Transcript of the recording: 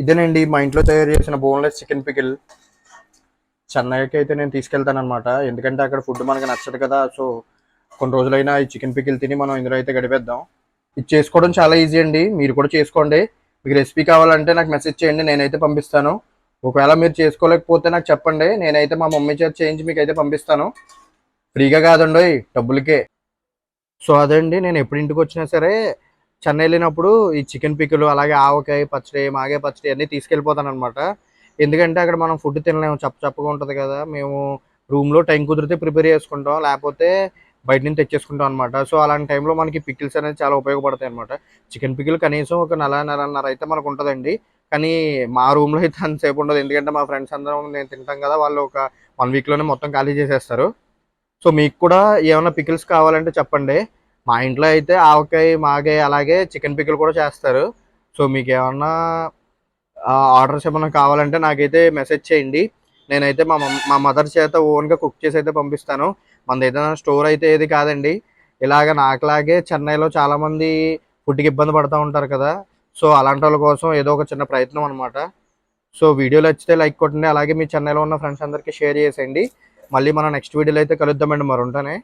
ఇదేనండి మా ఇంట్లో తయారు చేసిన బోన్లెస్ చికెన్ పికిల్. చెన్నైకి అయితే నేను తీసుకెళ్తానమాట. ఎందుకంటే అక్కడ ఫుడ్ మనకు నచ్చదు కదా. సో కొన్ని రోజులైనా ఈ చికెన్ పికిల్ తిని మనం ఇందులో అయితే గడిపేద్దాం. ఇది చేసుకోవడం చాలా ఈజీ అండి. మీరు కూడా చేసుకోండి. మీకు రెసిపీ కావాలంటే నాకు మెసేజ్ చేయండి, నేనైతే పంపిస్తాను. ఒకవేళ మీరు చేసుకోలేకపోతే నాకు చెప్పండి, నేనైతే మా మమ్మీ చేత చేయించి మీకు అయితే పంపిస్తాను. ఫ్రీగా కాదండి, డబ్బులకే. సో అదండి, నేను ఎప్పుడు ఇంటికి వచ్చినా సరే చెన్నై వెళ్ళినప్పుడు ఈ చికెన్ పిక్కులు అలాగే ఆవకాయ పచ్చడి మాగే పచ్చడి అన్నీ తీసుకెళ్ళిపోతాను అనమాట. ఎందుకంటే అక్కడ మనం ఫుడ్ తినలేము, చప్పగా ఉంటుంది కదా. మేము రూమ్లో టైం కుదిరితే ప్రిపేర్ చేసుకుంటాం, లేకపోతే బయట నుంచి తెచ్చేసుకుంటాం అనమాట. సో అలాంటి టైంలో మనకి పికిల్స్ అనేది చాలా ఉపయోగపడతాయి అనమాట. చికెన్ పికిల్ కనీసం ఒక నెలన్నర అయితే మనకు ఉంటుందండి. కానీ మా రూమ్లో అయితే అంతసేపు ఉండదు, ఎందుకంటే మా ఫ్రెండ్స్ అందరం నేను తింటాం కదా, వాళ్ళు ఒక 1 వీక్లోనే మొత్తం ఖాళీ చేసేస్తారు. సో మీకు కూడా ఏమన్నా పికిల్స్ కావాలంటే చెప్పండి. మా ఇంట్లో అయితే ఆవకాయ, మాగాయ అలాగే చికెన్ పికిల్ కూడా చేస్తారు. సో మీకేమన్నా ఆర్డర్స్ ఏమన్నా కావాలంటే నాకైతే మెసేజ్ చేయండి. నేనైతే మా మదర్ చేత ఓన్గా కుక్ చేసి అయితే పంపిస్తాను. మనది ఏదైనా స్టోర్ అయితే ఏది కాదండి. ఇలాగ నాకులాగే చెన్నైలో చాలామంది ఫుడ్కి ఇబ్బంది పడుతూ ఉంటారు కదా. సో అలాంటి వాళ్ళ కోసం ఏదో ఒక చిన్న ప్రయత్నం అనమాట. సో వీడియో నచ్చితే లైక్ కొట్టండి, అలాగే మీ చెన్నైలో ఉన్న ఫ్రెండ్స్ అందరికీ షేర్ చేసేయండి. మళ్ళీ మనం నెక్స్ట్ వీడియోలో అయితే కలుద్దామండి. మరి ఉంటానే.